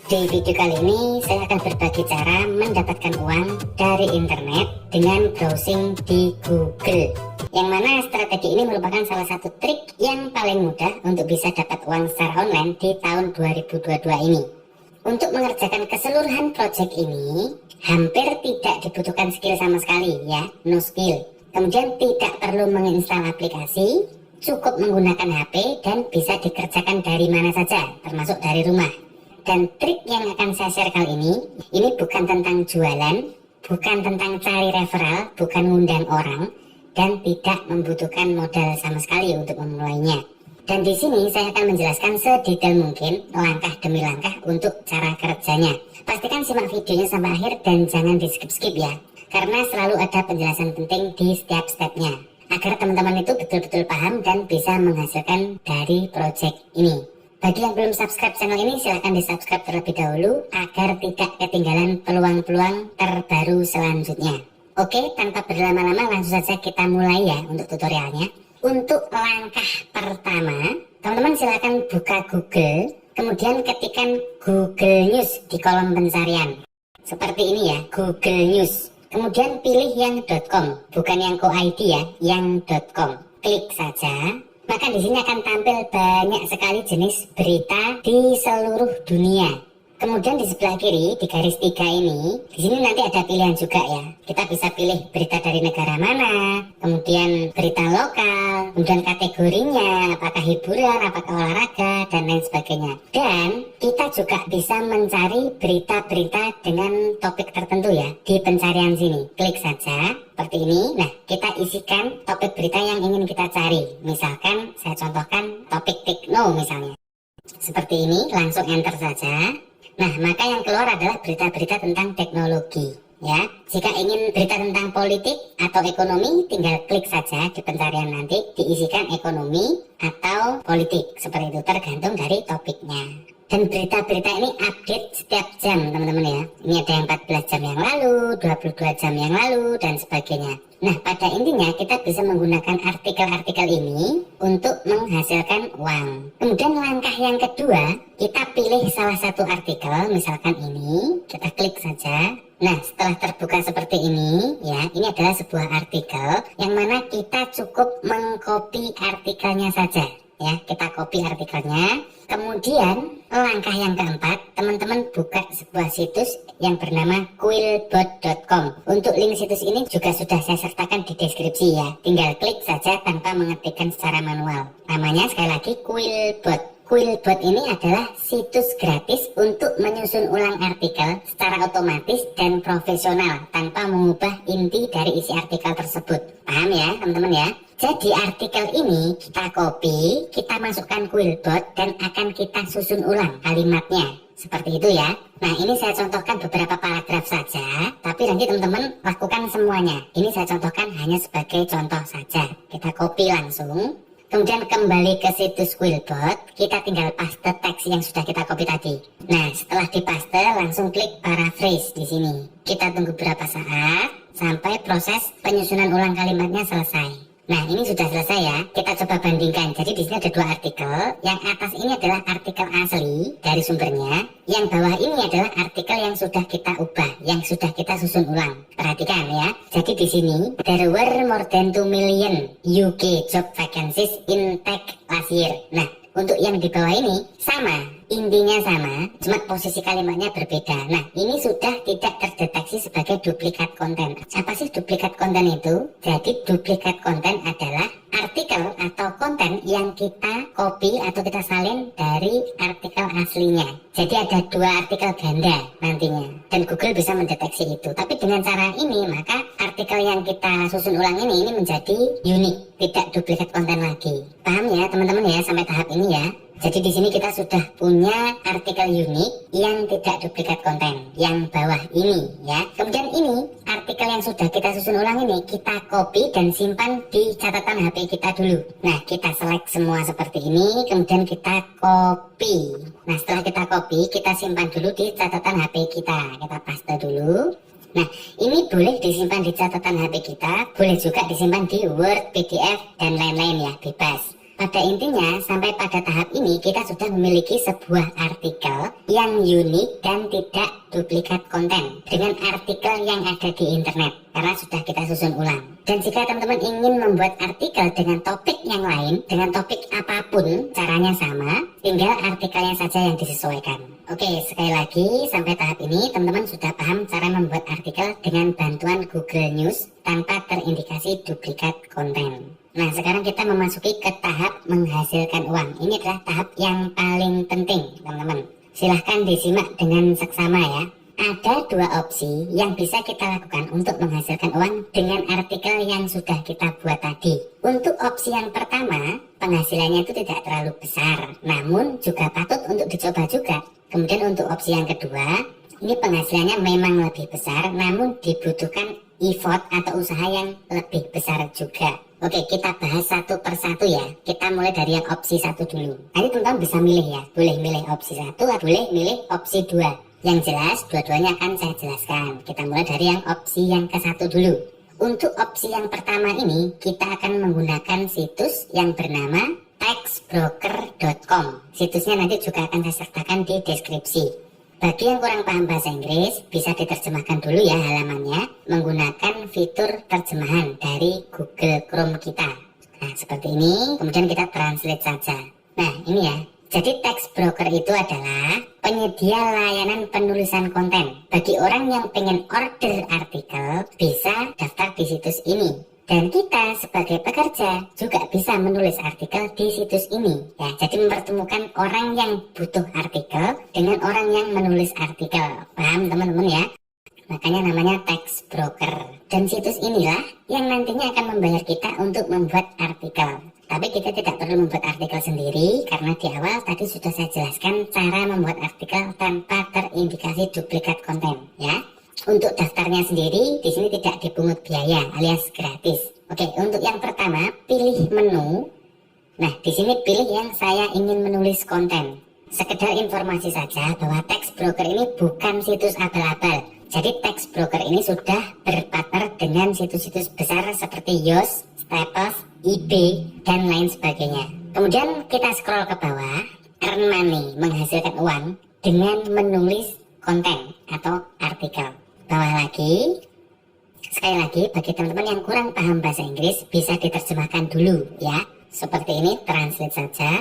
Di video kali ini saya akan berbagi cara mendapatkan uang dari internet dengan browsing di Google. Yang mana strategi ini merupakan salah satu trik yang paling mudah untuk bisa dapat uang secara online di tahun 2022 ini. Untuk mengerjakan keseluruhan project ini hampir tidak dibutuhkan skill sama sekali ya, no skill. Kemudian tidak perlu menginstal aplikasi, cukup menggunakan HP dan bisa dikerjakan dari mana saja, termasuk dari rumah. Dan trik yang akan saya share kali ini bukan tentang jualan, bukan tentang cari referral, bukan ngundang orang, dan tidak membutuhkan modal sama sekali untuk memulainya. Dan di sini saya akan menjelaskan sedetail mungkin, langkah demi langkah untuk cara kerjanya. Pastikan simak videonya sampai akhir dan jangan di skip-skip ya, karena selalu ada penjelasan penting di setiap stepnya, agar teman-teman itu betul-betul paham dan bisa menghasilkan dari project ini. Bagi yang belum subscribe channel ini, silahkan di subscribe terlebih dahulu agar tidak ketinggalan peluang-peluang terbaru selanjutnya. Oke, tanpa berlama-lama langsung saja kita mulai ya untuk tutorialnya. Untuk langkah pertama, teman-teman silahkan buka Google, kemudian ketikkan Google News di kolom pencarian. Seperti ini ya, Google News. Kemudian pilih yang .com, bukan yang .id ya, yang .com. Klik saja. Maka di sini akan tampil banyak sekali jenis berita di seluruh dunia. Kemudian di sebelah kiri di garis 3 ini, di sini nanti ada pilihan juga ya. Kita bisa pilih berita dari negara mana, kemudian berita lokal, kemudian kategorinya, apakah hiburan, apakah olahraga, dan lain sebagainya. Dan kita juga bisa mencari berita-berita dengan topik tertentu ya di pencarian sini. Klik saja seperti ini. Nah, kita isikan topik berita yang ingin kita cari. Misalkan saya contohkan topik tekno misalnya. Seperti ini, langsung enter saja. Nah, maka yang keluar adalah berita-berita tentang teknologi ya. Jika ingin berita tentang politik atau ekonomi, tinggal klik saja di pencarian, nanti diisikan ekonomi atau politik. Seperti itu, tergantung dari topiknya. Dan berita-berita ini update setiap jam teman-teman ya. Ini ada yang 14 jam yang lalu, 22 jam yang lalu, dan sebagainya. Nah, pada intinya kita bisa menggunakan artikel-artikel ini untuk menghasilkan uang. Kemudian langkah yang kedua, kita pilih salah satu artikel, misalkan ini, kita klik saja. Nah, setelah terbuka seperti ini, ya, ini adalah sebuah artikel yang mana kita cukup mengcopy artikelnya saja. Ya, kita copy artikelnya. Kemudian langkah yang keempat, teman-teman buka sebuah situs yang bernama quillbot.com. Untuk link situs ini juga sudah saya sertakan di deskripsi ya. Tinggal klik saja tanpa mengetikkan secara manual. Namanya sekali lagi Quillbot. Quillbot ini adalah situs gratis untuk menyusun ulang artikel secara otomatis dan profesional tanpa mengubah inti dari isi artikel tersebut. Paham ya teman-teman ya? Jadi artikel ini kita copy, kita masukkan Quillbot dan akan kita susun ulang kalimatnya. Seperti itu ya. Nah, ini saya contohkan beberapa paragraf saja, tapi nanti teman-teman lakukan semuanya. Ini saya contohkan hanya sebagai contoh saja. Kita copy langsung. Kemudian kembali ke situs Quillbot, kita tinggal paste teks yang sudah kita copy tadi. Nah, setelah dipaste langsung klik paraphrase di sini. Kita tunggu beberapa saat sampai proses penyusunan ulang kalimatnya selesai. Nah, ini sudah selesai ya. Kita coba bandingkan. Jadi di sini ada dua artikel. Yang atas ini adalah artikel asli dari sumbernya. Yang bawah ini adalah artikel yang sudah kita ubah, yang sudah kita susun ulang. Perhatikan ya. Jadi di sini there were more than 2 million UK job vacancies in tech last year. Nah, untuk yang di bawah ini sama, intinya sama, cuma posisi kalimatnya berbeda. Nah, ini sudah tidak terdeteksi sebagai duplikat konten. Apa sih duplikat konten itu? Jadi duplikat konten adalah artikel atau konten yang kita copy atau kita salin dari artikel aslinya. Jadi ada dua artikel ganda nantinya, dan Google bisa mendeteksi itu. Tapi dengan cara ini, maka artikel yang kita susun ulang ini menjadi unik, tidak duplikat konten lagi. Paham ya teman-teman ya sampai tahap ini ya? Jadi di sini kita sudah punya artikel unik yang tidak duplikat konten, yang bawah ini ya. Kemudian ini artikel yang sudah kita susun ulang ini kita copy dan simpan di catatan HP kita dulu. Nah, kita select semua seperti ini, kemudian kita copy. Nah, setelah kita copy, kita simpan dulu di catatan HP kita. Kita paste dulu. Nah, ini boleh disimpan di catatan HP kita, boleh juga disimpan di Word, PDF, dan lain-lain ya, bebas. Pada intinya, sampai pada tahap ini kita sudah memiliki sebuah artikel yang unik dan tidak duplikat konten dengan artikel yang ada di internet, karena sudah kita susun ulang. Dan jika teman-teman ingin membuat artikel dengan topik yang lain, dengan topik apapun, caranya sama, tinggal artikelnya saja yang disesuaikan. Oke, sekali lagi, sampai tahap ini teman-teman sudah paham cara membuat artikel dengan bantuan Google News tanpa terindikasi duplikat konten. Nah, sekarang kita memasuki ke tahap menghasilkan uang. Ini adalah tahap yang paling penting, teman-teman. Silahkan disimak dengan seksama ya. Ada dua opsi yang bisa kita lakukan untuk menghasilkan uang dengan artikel yang sudah kita buat tadi. Untuk opsi yang pertama, penghasilannya itu tidak terlalu besar, namun juga patut untuk dicoba juga. Kemudian untuk opsi yang kedua, ini penghasilannya memang lebih besar, namun dibutuhkan effort atau usaha yang lebih besar juga. Oke, kita bahas satu persatu ya. Kita mulai dari yang opsi satu dulu. Nanti teman-teman bisa milih ya. Boleh milih opsi satu, boleh milih opsi dua. Yang jelas, dua-duanya akan saya jelaskan. Kita mulai dari yang opsi yang ke satu dulu. Untuk opsi yang pertama ini, kita akan menggunakan situs yang bernama taxbroker.com. Situsnya nanti juga akan saya sertakan di deskripsi. Bagi yang kurang paham bahasa Inggris, bisa diterjemahkan dulu ya halamannya menggunakan fitur terjemahan dari Google Chrome kita. Nah, seperti ini, kemudian kita translate saja. Nah, ini ya. Jadi tax broker itu adalah penyedia layanan penulisan konten. Bagi orang yang pengen order artikel, bisa daftar di situs ini. Dan kita sebagai pekerja juga bisa menulis artikel di situs ini ya. Jadi mempertemukan orang yang butuh artikel dengan orang yang menulis artikel. Paham teman-teman ya? Makanya namanya tax broker. Dan situs inilah yang nantinya akan membayar kita untuk membuat artikel. Tapi kita tidak perlu membuat artikel sendiri karena di awal tadi sudah saya jelaskan cara membuat artikel tanpa terindikasi duplikat konten ya. Untuk daftarnya sendiri di sini tidak dipungut biaya alias gratis. Oke, untuk yang pertama pilih menu. Nah, di sini pilih yang saya ingin menulis konten. Sekedar informasi saja bahwa tax broker ini bukan situs abal-abal. Jadi tax broker ini sudah berpartner dengan situs-situs besar seperti Yoast, Staples, eBay, dan lain sebagainya. Kemudian kita scroll ke bawah, earn money, menghasilkan uang dengan menulis konten atau artikel. Bawah lagi, sekali lagi bagi teman-teman yang kurang paham bahasa Inggris bisa diterjemahkan dulu ya. Seperti ini, translate saja.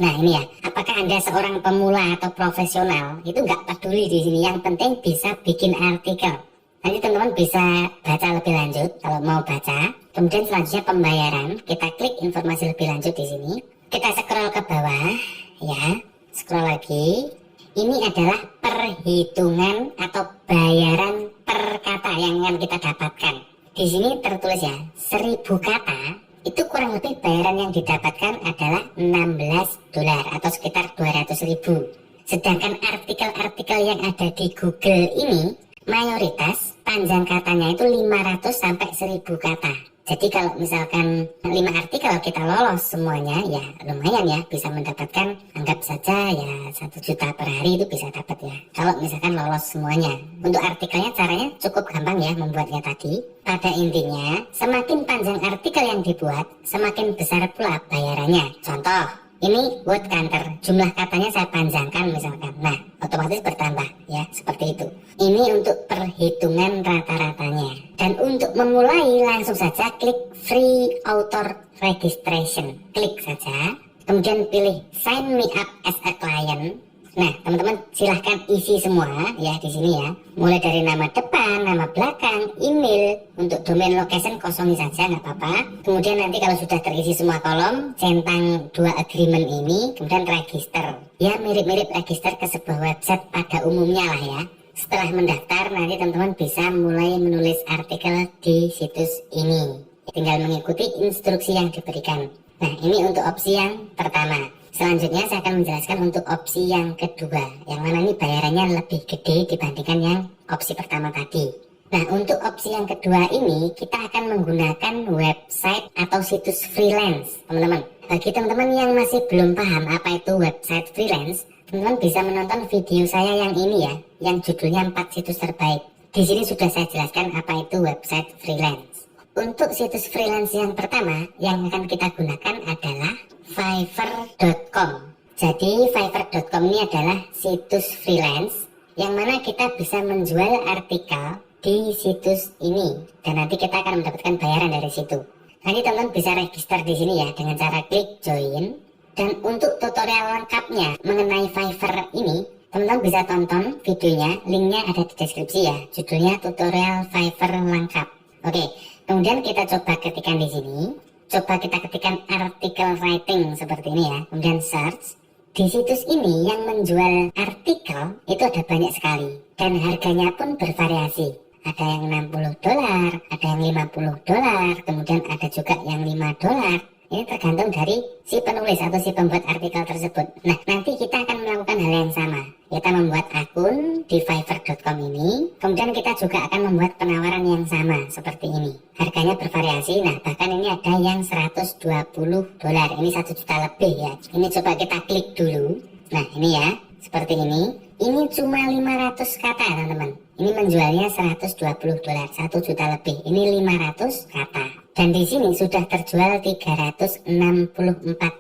Nah ini ya, apakah Anda seorang pemula atau profesional? Itu nggak peduli di sini. Yang penting bisa bikin artikel. Nanti teman-teman bisa baca lebih lanjut kalau mau baca. Kemudian selanjutnya pembayaran. Kita klik informasi lebih lanjut di sini. Kita scroll ke bawah ya. Scroll lagi. Ini adalah perhitungan atau bayaran per kata yang akan kita dapatkan. Di sini tertulis ya, 1000 kata itu kurang lebih bayaran yang didapatkan adalah $16 atau sekitar 200.000. Sedangkan artikel-artikel yang ada di Google ini mayoritas panjang katanya itu 500 sampai 1000 kata. Jadi kalau misalkan 5 artikel kita lolos semuanya ya lumayan ya, bisa mendapatkan anggap saja ya 1 juta per hari itu bisa dapat ya. Kalau misalkan lolos semuanya. Untuk artikelnya caranya cukup gampang ya membuatnya tadi. Pada intinya semakin panjang artikel yang dibuat semakin besar pula bayarannya. Contoh, ini word counter, jumlah katanya saya panjangkan misalkan. Nah, otomatis bertambah ya, seperti itu. Ini untuk perhitungan rata-ratanya. Dan untuk memulai langsung saja klik free author registration. Klik saja, kemudian pilih sign me up as a client. Nah, teman-teman silahkan isi semua ya di sini ya. Mulai dari nama depan, nama belakang, email. Untuk domain location kosongin saja nggak apa-apa. Kemudian nanti kalau sudah terisi semua kolom, centang 2 agreement ini, kemudian register. Ya mirip-mirip register ke sebuah website pada umumnya lah ya. Setelah mendaftar nanti teman-teman bisa mulai menulis artikel di situs ini. Tinggal mengikuti instruksi yang diberikan. Nah, ini untuk opsi yang pertama. Selanjutnya saya akan menjelaskan untuk opsi yang kedua, yang mana ini bayarannya lebih gede dibandingkan yang opsi pertama tadi. Nah, untuk opsi yang kedua ini kita akan menggunakan website atau situs freelance, teman-teman. Bagi teman-teman yang masih belum paham apa itu website freelance, teman-teman bisa menonton video saya yang ini ya, yang judulnya 4 situs terbaik. Di sini sudah saya jelaskan apa itu website freelance. Untuk situs freelance yang pertama yang akan kita gunakan adalah fiverr.com. Jadi fiverr.com ini adalah situs freelance yang mana kita bisa menjual artikel di situs ini dan nanti kita akan mendapatkan bayaran dari situ. Nanti teman-teman bisa register di sini ya dengan cara klik join. Dan untuk tutorial lengkapnya mengenai Fiverr ini, teman-teman bisa tonton videonya, linknya ada di deskripsi ya. Judulnya tutorial Fiverr lengkap. Oke, kemudian kita coba ketikkan di sini. Coba kita ketikkan artikel writing seperti ini ya. Kemudian search. Di situs ini yang menjual artikel itu ada banyak sekali dan harganya pun bervariasi. Ada yang $60, ada yang $50, kemudian ada juga yang $5. Ini tergantung dari si penulis atau si pembuat artikel tersebut. Nah, nanti kita akan melakukan hal yang sama. Kita membuat akun di fiverr.com ini, kemudian kita juga akan membuat penawaran yang sama seperti ini. Harganya bervariasi, nah bahkan ini ada yang $120. Ini 1 juta lebih ya. Ini coba kita klik dulu. Nah, ini ya, seperti ini. Ini cuma 500 kata teman-teman. Ini menjualnya $120, 1 juta lebih. Ini 500 kata. Dan di sini sudah terjual 364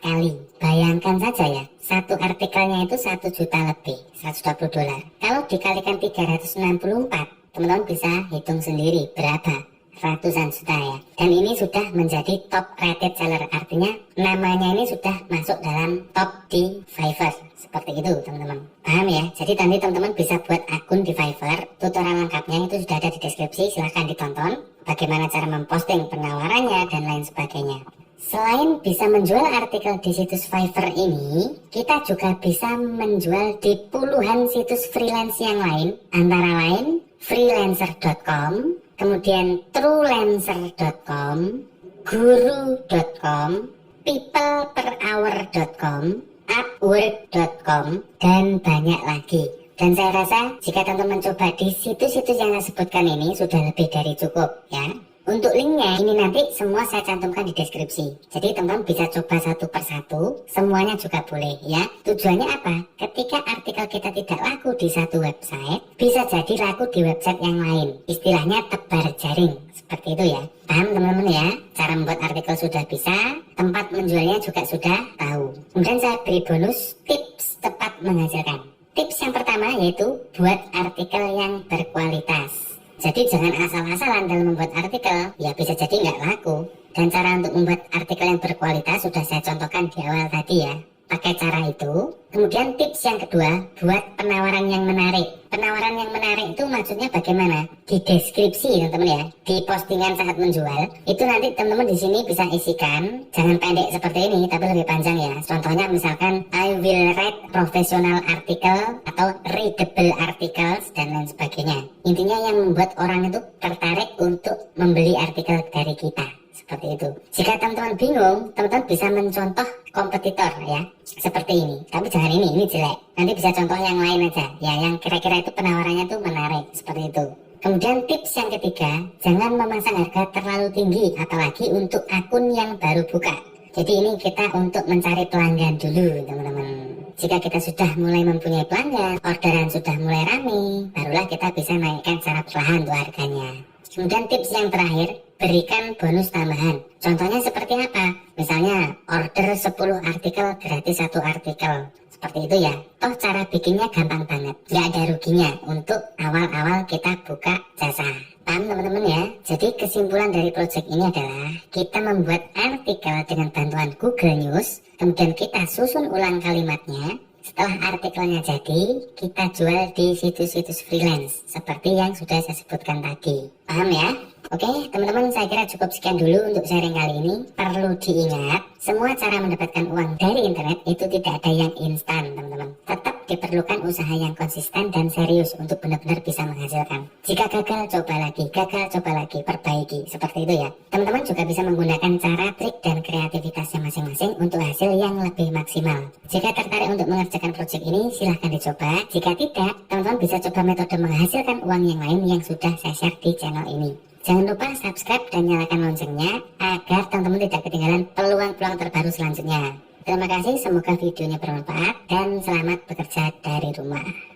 kali. Bayangkan saja ya, satu artikelnya itu 1 juta lebih, $120. Kalau dikalikan 364, teman-teman bisa hitung sendiri berapa, ratusan juta ya. Dan ini sudah menjadi top rated seller, artinya namanya ini sudah masuk dalam top di Fiverr. Seperti itu teman-teman, paham ya? Jadi nanti teman-teman bisa buat akun di Fiverr. Tutorial lengkapnya itu sudah ada di deskripsi, silahkan ditonton. Bagaimana cara memposting penawarannya dan lain sebagainya. Selain bisa menjual artikel di situs Fiverr ini, kita juga bisa menjual di puluhan situs freelance yang lain, antara lain freelancer.com, kemudian truelancer.com, guru.com, peopleperhour.com, upwork.com, dan banyak lagi. Dan saya rasa jika teman-teman coba di situs-situs yang saya sebutkan ini sudah lebih dari cukup ya. Untuk linknya ini nanti semua saya cantumkan di deskripsi. Jadi teman-teman bisa coba satu persatu, semuanya juga boleh ya. Tujuannya apa? Ketika artikel kita tidak laku di satu website, bisa jadi laku di website yang lain. Istilahnya tebar jaring, seperti itu ya. Paham teman-teman ya? Cara membuat artikel sudah bisa, tempat menjualnya juga sudah tahu. Kemudian saya beri bonus tips cepat menghasilkan. Tips yang pertama yaitu buat artikel yang berkualitas. Jadi jangan asal-asalan dalam membuat artikel, ya bisa jadi nggak laku. Dan cara untuk membuat artikel yang berkualitas sudah saya contohkan di awal tadi ya. Pakai cara itu. Kemudian tips yang kedua, buat penawaran yang menarik. Penawaran yang menarik itu maksudnya bagaimana? Di deskripsi teman-teman ya, di postingan saat menjual. Itu nanti teman-teman di sini bisa isikan, jangan pendek seperti ini, tapi lebih panjang ya. Contohnya misalkan I will write professional article atau readable articles dan lain sebagainya. Intinya yang membuat orang itu tertarik untuk membeli artikel dari kita. Seperti itu. Jika teman-teman bingung, teman-teman bisa mencontoh kompetitor ya, seperti ini. Tapi jangan ini jelek. Nanti bisa contoh yang lain aja, ya yang kira-kira itu penawarannya tuh menarik, seperti itu. Kemudian tips yang ketiga, jangan memasang harga terlalu tinggi, apalagi untuk akun yang baru buka. Jadi ini kita untuk mencari pelanggan dulu teman-teman. Jika kita sudah mulai mempunyai pelanggan, orderan sudah mulai rame, barulah kita bisa naikkan secara perlahan tuh harganya. Kemudian tips yang terakhir, berikan bonus tambahan. Contohnya seperti apa? Misalnya order 10 artikel gratis 1 artikel. Seperti itu ya. Toh cara bikinnya gampang banget. Nggak ada ruginya untuk awal-awal kita buka jasa. Paham teman-teman ya? Jadi kesimpulan dari project ini adalah kita membuat artikel dengan bantuan Google News. Kemudian kita susun ulang kalimatnya. Setelah artikelnya jadi, kita jual di situs-situs freelance seperti yang sudah saya sebutkan tadi. Paham ya? Oke, teman-teman, saya kira cukup sekian dulu untuk sharing kali ini. Perlu diingat, semua cara mendapatkan uang dari internet itu tidak ada yang instan, teman-teman. Tetap diperlukan usaha yang konsisten dan serius untuk benar-benar bisa menghasilkan. Jika gagal, coba lagi, perbaiki. Seperti itu ya. Teman-teman juga bisa menggunakan cara, trik, dan kreativitasnya masing-masing untuk hasil yang lebih maksimal. Jika tertarik untuk mengerjakan proyek ini, silahkan dicoba. Jika tidak, teman-teman bisa coba metode menghasilkan uang yang lain yang sudah saya share di channel ini. Jangan lupa subscribe dan nyalakan loncengnya agar teman-teman tidak ketinggalan peluang-peluang terbaru selanjutnya. Terima kasih, semoga videonya bermanfaat dan selamat bekerja dari rumah.